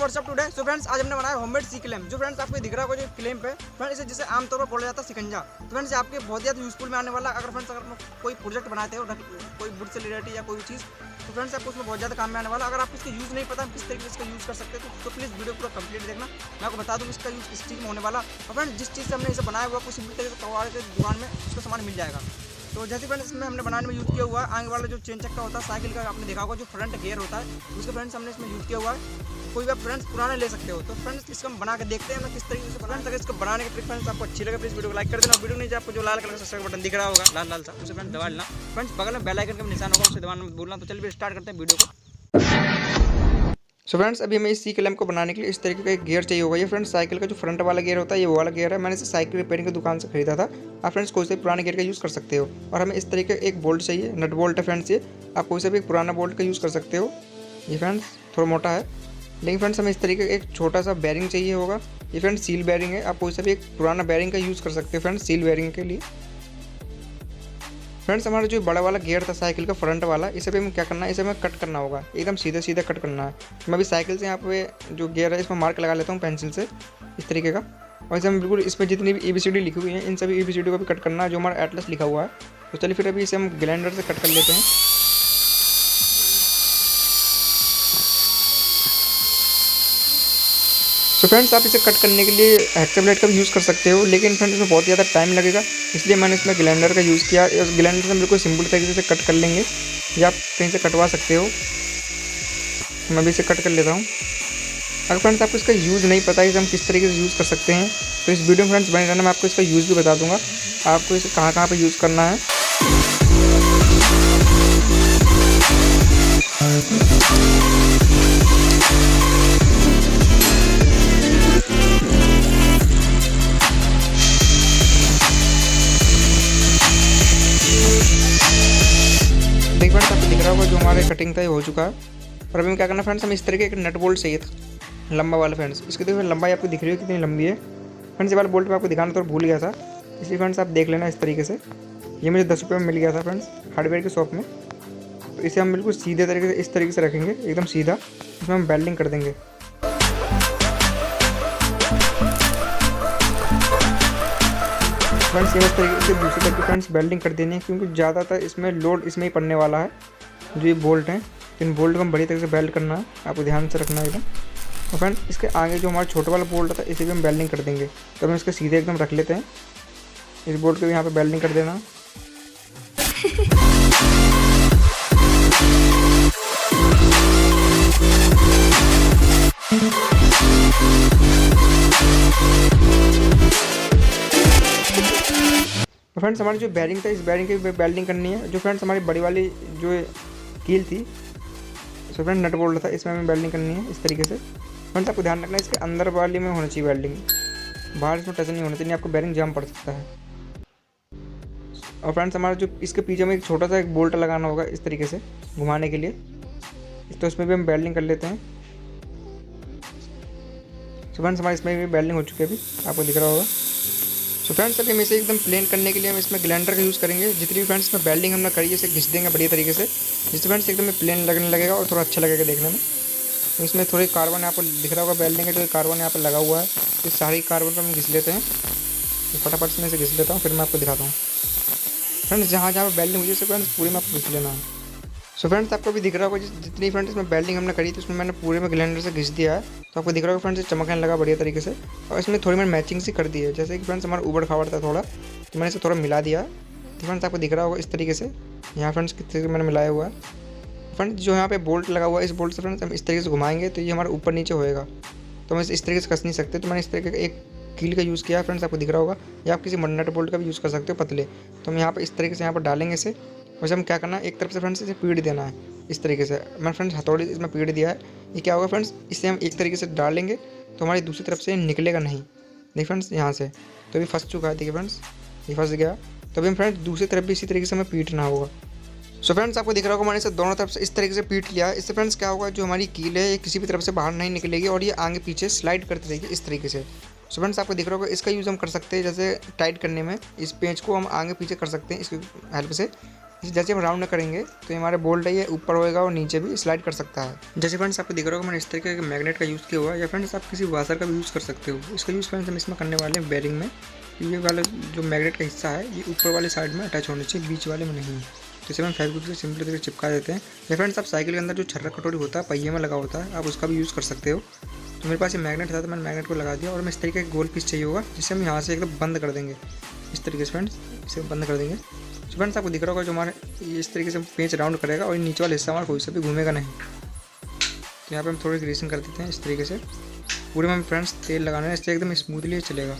WhatsApp today. So friends आज हमने बनाया होममेड सी क्लेम। जो फ्रेंड्स आपको दिख रहा होगा जो क्लेम पे फ्रेंड्स इसे जिसे आमतौर पर बोला जाता है सिकंजा। तो फ्रेंड्स आपके बहुत ज़्यादा यूजफुल में आने वाला। अगर कोई प्रोजेक्ट बनाते हो कोई वुड से रिलेटेड या कोई भी चीज़, तो फ्रेंड्स आपको उसमें बहुत ज़्यादा काम में आने वाला। अगर आप इसका यूज़ नहीं पता किस तरीके से इसका यूज़ कर सकते हो तो प्लीज़ वीडियो पूरा कंप्लीट देखना। मैं आपको बता दूँ इसका यूज़ किस चीज़ में होने वाला। और फ्रेंड्स जिस चीज़ से हमने इसे बनाया हुआ आपको सिंपल तरीके से कबाड़ के दुकान में उसका सामान मिल जाएगा। तो जैसे फ्रेंड्स इसमें हमने बनाने में यूज़ किया हुआ है आगे वाला जो चेन चक्का होता है साइकिल का, आपने देखा होगा जो फ्रंट गियर होता है उसके फ्रेंड्स हमने इसमें यूज़ किया हुआ है। कोई भी आप फ्रेंड्स पुराना ले सकते हो। तो फ्रेंड्स इसको हम बना के देखते हैं किस तरीके से फ्रेंड्स। अगर इसको बनाने की ट्रिक फ्रेंड्स आपको अच्छी लगे प्लीज़ वीडियो को लाइक कर देना। वीडियो नीचे आपको जो लाल कलर का सब्सक्राइब बटन दिख रहा होगा लाल लाल सा उसे फ्रेंड्स दबा लेना। फ्रेंड्स बगल में बेल आइकन का निशान होगा उसे दबाना मत भूलना। तो चलिए स्टार्ट करते हैं वीडियो को। सो फ्रेंड्स अभी हमें इस सी क्लैम्प को बनाने के लिए इस तरीके का एक गियर चाहिए होगा। ये फ्रेंड्स साइकिल का जो फ्रंट वाला गियर होता है ये वो वाला गियर है। मैंने इसे साइकिल रिपेयरिंग की दुकान से खरीदा था। आप फ्रेंड्स कोई से पुराने गियर का यूज़ कर सकते हो। और हमें इस तरीके का एक बोल्ट चाहिए, नट बोल्ट है फ्रेंड्स। ये आप कोई से भी एक पुराना बोल्ट का यूज़ कर सकते हो। ये फ्रेंड्स थोड़ा मोटा है, लेकिन फ्रेंड्स हमें इस तरीके का एक छोटा सा बेरिंग चाहिए होगा। ये फ्रेंड्स सील बेरिंग है। आप कोई सा भी एक पुराना बेरिंग का यूज़ कर सकते हो फ्रेंड्स सील बेरिंग के लिए। फ्रेंड्स हमारा जो बड़ा वाला गियर था साइकिल का फ्रंट वाला, इसे भी हमें क्या करना है, इसे हमें कट करना होगा। एकदम सीधे सीधे कट करना है। मैं अभी साइकिल से यहाँ पे जो गियर है इसमें मार्क लगा लेता हूँ पेंसिल से इस तरीके का। और इसे हम बिल्कुल इसमें जितनी भी ABCD लिखी हुई है इन सभी ABCD को भी कट करना है जो हमारा एटलस लिखा हुआ है। तो चलिए फिर अभी इसे हम ग्राइंडर से कट कर लेते हैं। तो फ्रेंड्स आप इसे कट करने के लिए हेक्सा ब्लेड का भी यूज़ कर सकते हो, लेकिन फ्रेंड्स इसमें बहुत ज़्यादा टाइम लगेगा, इसलिए मैंने इसमें ग्राइंडर का यूज़ किया। उस ग्राइंडर से हम बिल्कुल सिंपल तरीके से कट कर लेंगे या आप कहीं से कटवा सकते हो। मैं भी इसे कट कर लेता हूँ। अगर फ्रेंड्स आपको इसका यूज़ नहीं पता है कि हम किस तरीके से यूज़ कर सकते हैं तो इस वीडियो में फ्रेंड्स बने रहना। मैं आपको इसका यूज़ भी बता दूँगा, आपको इसे कहाँ कहाँ पर यूज़ करना है। देखिए फ्रेंड्स आपको दिख रहा होगा जो हमारे कटिंग था ये हो चुका है। और अभी हम क्या करना फ्रेंड्स, हमें इस तरीके एक नट बोल्ट चाहिए था लंबा वाला फ्रेंड्स। इसकी देखिए लंबाई आपको दिख रही है कितनी लंबी है फ्रेंड्स। ये वाला बोल्ट मैं आपको दिखाना तो भूल गया था, इसलिए फ्रेंड्स आप देख लेना इस तरीके से। ये मुझे 10 रुपये में मिल गया था फ्रेंड्स हार्डवेयर की शॉप में। तो इसे हम बिल्कुल सीधे तरीके से इस तरीके से रखेंगे एकदम सीधा। इसमें हम वेल्डिंग कर देंगे। फ्रेंड्स इस तरीके से दूसरी तरफ फ्रेंड्स वेल्डिंग कर देनी है, क्योंकि ज़्यादातर इसमें लोड इसमें ही पड़ने वाला है जो ये बोल्ट हैं। इन बोल्ट को हम बड़ी तरह से वेल्ड करना है, आपको ध्यान से रखना है एकदम। और फ्रेंड्स इसके आगे जो हमारा छोटा वाला बोल्ट था इसे भी हम वेल्डिंग कर देंगे। तो हम इसके सीधे एकदम रख लेते हैं। इस बोल्ट को भी यहाँ पे वेल्डिंग कर देना। फ्रेंड्स हमारी जो बेरिंग था इस बेरिंग की वेल्डिंग करनी है। जो फ्रेंड्स हमारी बड़ी वाली जो कील थी सो फ्रेंड नट बोल्ट था इसमें हमें वेल्डिंग करनी है इस तरीके से। फ्रेंड्स आपको ध्यान रखना है इसके अंदर वाली में होना चाहिए वेल्डिंग, बाहर इसमें टच नहीं होना चाहिए, आपको बेरिंग जाम पड़ सकता है। और फ्रेंड्स हमारा जो इसके पीछे में एक छोटा सा एक बोल्ट लगाना होगा इस तरीके से घुमाने के लिए, तो इसमें भी हम वेल्डिंग कर लेते हैं। सो फ्रेंड्स हमारे इसमें भी वेल्डिंग हो चुकी है, अभी आपको दिख रहा होगा। सो फ्रेंड्स अभी हम इसे एकदम प्लेन करने के लिए हम इसमें ग्राइंडर का यूज़ करेंगे। जितनी भी फ्रेंड्स इसमें वेल्डिंग हमने करी है इसे घिस देंगे बढ़िया तरीके से, जिससे फ्रेंड्स एकदम प्लेन लगने लगेगा और थोड़ा अच्छा लगेगा देखने में। तो इसमें थोड़ी कार्बन यहाँ पर दिख रहा होगा वेल्डिंग का जो कार्बन यहाँ पर लगा हुआ है, इस सारी कार्बन को हम घिस लेते हैं। तो फटाफट से मैं इसे घिस लेता हूँ, फिर मैं आपको दिखाता हूँ। फ्रेंड्स जहाँ जहाँ पर वेल्डिंग हुई है फ्रेंड्स पूरे में आपको घिस लेना है। सो फ्रेंड्स आपको भी दिख रहा होगा जितनी फ्रेंड्स इसमें वेल्डिंग हमने करी थी उसमें मैंने पूरे में ग्राइंडर से घिस दिया है। तो आपको दिख रहा होगा फ्रेंड्स चमकने लगा बढ़िया तरीके से। और इसमें थोड़ी मैंने मैचिंग सी कर दी है, जैसे कि फ्रेंड्स हमारा उबड़ खाबड़ था थोड़ा, तो मैंने इसे थोड़ा मिला दिया। तो फ्रेंड्स आपको दिख रहा होगा इस तरीके से यहाँ फ्रेंड्स किस तरीके से मैंने मिलाया हुआ है। फ्रेंड्स जो यहाँ पे बोल्ट लगा हुआ है इस बोल्ट से फ्रेंड्स हम इस तरीके से घुमाएंगे तो ये हमारा ऊपर नीचे होएगा, तो हम इस तरीके से कस नहीं सकते। तो मैंने इस तरीके का एक कील का यूज़ किया है फ्रेंड्स, आपको दिख रहा होगा। या आप किसी नट बोल्ट का भी यूज़ कर सकते हो पतले। तो हम यहाँ पर इस तरीके से यहाँ पर डालेंगे इसे। वैसे हम क्या करना है एक तरफ से फ्रेंड्स इसे पीट देना है इस तरीके से। मैं फ्रेंड्स हथौड़ी इसमें पीट दिया है। ये क्या होगा फ्रेंड्स, इसे हम एक तरीके से डालेंगे तो हमारी दूसरी तरफ से निकलेगा नहीं। देखिए फ्रेंड्स यहाँ से तो अभी फंस चुका है, देखिए फ्रेंड्स ये फंस गया। तो अभी हम फ्रेंड्स दूसरी तरफ भी इसी तरीके से हमें पीटना होगा। सो फ्रेंड्स आपको दिख रहा होगा मैंने इसे दोनों तरफ से इस तरीके से पीट लिया है। इससे फ्रेंड्स क्या होगा, जो हमारी कील है ये किसी भी तरफ से बाहर नहीं निकलेगी और ये आगे पीछे स्लाइड करती रहेगी इस तरीके से। सो फ्रेंड्स आपको दिख रहा होगा इसका यूज़ हम कर सकते हैं जैसे टाइट करने में, इस पेंच को हम आगे पीछे कर सकते हैं इसकी हेल्प से। जैसे हम राउंड करेंगे तो हमारे बोल्ट है ये ऊपर होएगा और नीचे भी स्लाइड कर सकता है। जैसे फ्रेंड्स आपको दिख रहा होगा मैंने इस तरीके के मैग्नेट का यूज़ किया हुआ है, या फ्रेंड्स आप किसी वाशर का भी यूज़ कर सकते हो। इसका यूज़ फ्रेंड्स हम इसमें करने वाले हैं बेरिंग में। ये वाला जो मैग्नेट का हिस्सा है ये ऊपर वाले साइड में अटैच होना चाहिए, बीच वाले में नहीं। तो इसे हम फेविक्विक से सिंपल तरीके से चिपका देते हैं। या फ्रेंड्स आप साइकिल के अंदर जो छर्रा कटोरी होता है पहिए में लगा होता है, आप उसका भी यूज़ कर सकते हो। तो मेरे पास ये मैग्नेट था तो मैंने मैग्नेट को लगा दिया, और मैं इस तरीके का गोल पीस चाहिए होगा जिसे हम यहाँ से एकदम बंद कर देंगे इस तरीके से। फ्रेंड्स इसे बंद कर देंगे। तो फ्रेंड्स आपको दिख रहा होगा जो हमारे इस तरीके से पेंच राउंड करेगा और नीचे वाला हिस्सा हमारा कोई सा भी घूमेगा नहीं। तो यहाँ पे हम थोड़ी ग्रीसिंग कर देते हैं इस तरीके से। पूरे में फ्रेंड्स तेल लगाना है, इससे एकदम स्मूथली चलेगा।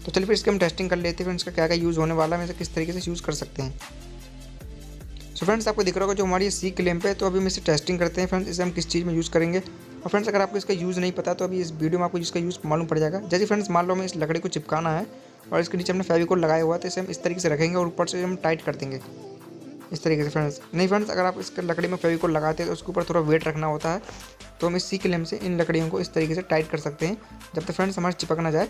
तो चलिए फिर इसकी हम टेस्टिंग कर लेते हैं फ्रेंड्स, इसका क्या क्या यूज़ होने वाला है, इसे किस तरीके से यूज़ कर सकते हैं। सो फ्रेंड्स आपको दिख रहा होगा जो हमारी सी क्लैंप है, तो अभी हम इसे टेस्टिंग करते हैं फ्रेंड्स, इसे हम किस चीज़ में यूज़ करेंगे। और फ्रेंड्स अगर आपको इसका यूज़ नहीं पता तो अभी इस वीडियो में आपको इसका यूज़ मालूम पड़ जाएगा। जैसे फ्रेंड्स मान लो हमें इस लकड़ी को चिपकाना है और इसके नीचे हमने फेविकोल लगाया हुआ है, तो इसे हम इस तरीके से रखेंगे और ऊपर से हम टाइट कर देंगे इस तरीके से। फ्रेंड्स नहीं फ्रेंड्स, अगर आप इसके लकड़ी में फेविकोल लगाते हैं तो उसके ऊपर थोड़ा वेट रखना होता है, तो हम इस सी क्लैंप से इन लकड़ियों को इस तरीके से टाइट कर सकते हैं जब तक फ्रेंड्स हमारे चिपक ना जाए।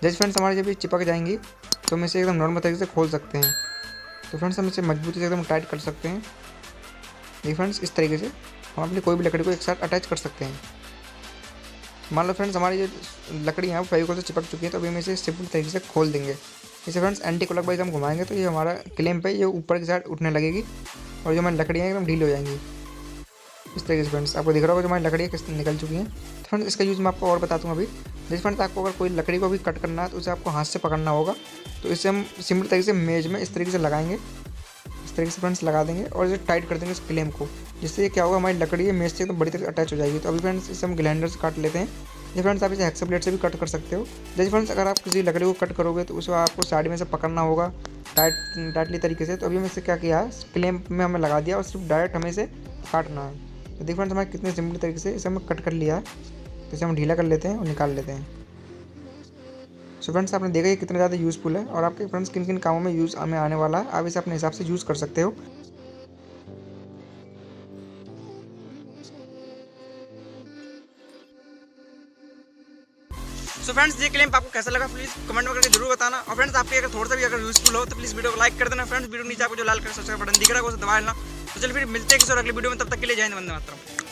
जैसे फ्रेंड्स हमारे जब ये चिपक जाएंगी तो हम इसे एकदम नॉर्मल तरीके से खोल सकते हैं। तो फ्रेंड्स हम इसे मजबूती से एकदम टाइट कर सकते हैं। ये फ्रेंड्स इस तरीके से हम अपनी कोई भी लकड़ी को एक साथ अटैच कर सकते हैं। मान लो फ्रेंड्स हमारी जो लकड़ी है वो फेविकोल से चिपक चुकी है, तो अभी हम इसे सिंपल तरीके से खोल देंगे। इसे फ्रेंड्स एंटी क्लॉकवाइज हम घुमाएंगे तो ये हमारा क्लैंप है ये ऊपर की साइड उठने लगेगी और जो हमारी लकड़ियाँ एकदम ढीली हो जाएंगी इस तरीके से। फ्रेंड्स आपको दिख रहा होगा जो हमारी लकड़ियाँ किस निकल चुकी हैं। तो फ्रेंड्स इसका यूज़ मैं आपको और बता दूँ अभी। जैसे फ्रेंड्स आपको अगर कोई लकड़ी को भी कट करना है तो उसे आपको हाथ से पकड़ना होगा, तो इसे हम सिंपल तरीके से मेज में इस तरीके से लगाएंगे, इस तरीके से फ्रेंड्स लगा देंगे और इसे टाइट कर देंगे इस क्लैंप को, जिससे ये क्या होगा हमारी लकड़ी है मेज से एकदम बड़ी तरह से अटैच हो जाएगी। तो अभी फ्रेंड्स इसे हम ग्राइंडर से काट लेते हैं। जैसे फ्रेंड्स आप इसे हेक्सा ब्लेड से भी कट कर सकते हो। जैसे फ्रेंड्स अगर आप किसी लकड़ी को कट करोगे तो उसे आपको साइड में से पकड़ना होगा टाइटली तरीके से। तो अभी हमें इसे क्या किया है क्लैंप में हमें लगा दिया और सिर्फ डायरेक्ट हमें इसे काटना है। तो देखिए फ्रेंड्स हमारे कितने सिंपल तरीके से इसे हमें कट कर लिया है। तो इसे हम ढीला कर लेते हैं और निकाल लेते हैं। सो फ्रेंड्स आपने देखा ये कितना ज़्यादा यूज़फुल है और आपके फ्रेंड्स किन किन कामों में यूज़ में आने वाला है, आप इसे अपने हिसाब से यूज़ कर सकते हो। सो फ्रेंड्स ये क्लैंप आपको कैसा लगा प्लीज़ कमेंट में करके जरूर बताना। और फ्रेंड्स आपके अगर थोड़ा सा भी अगर यूज़फुल हो तो प्लीज़ वीडियो को लाइक कर देना। फ्रेंड्स वीडियो नीचे आपको जो लाल कलर सब्सक्राइब बटन दिख रहा है उसे दबा लेना। तो चलिए फिर मिलते हैं किसी और अगले वीडियो में, तब तक के लिए जय हिंद, वंदे मातरम।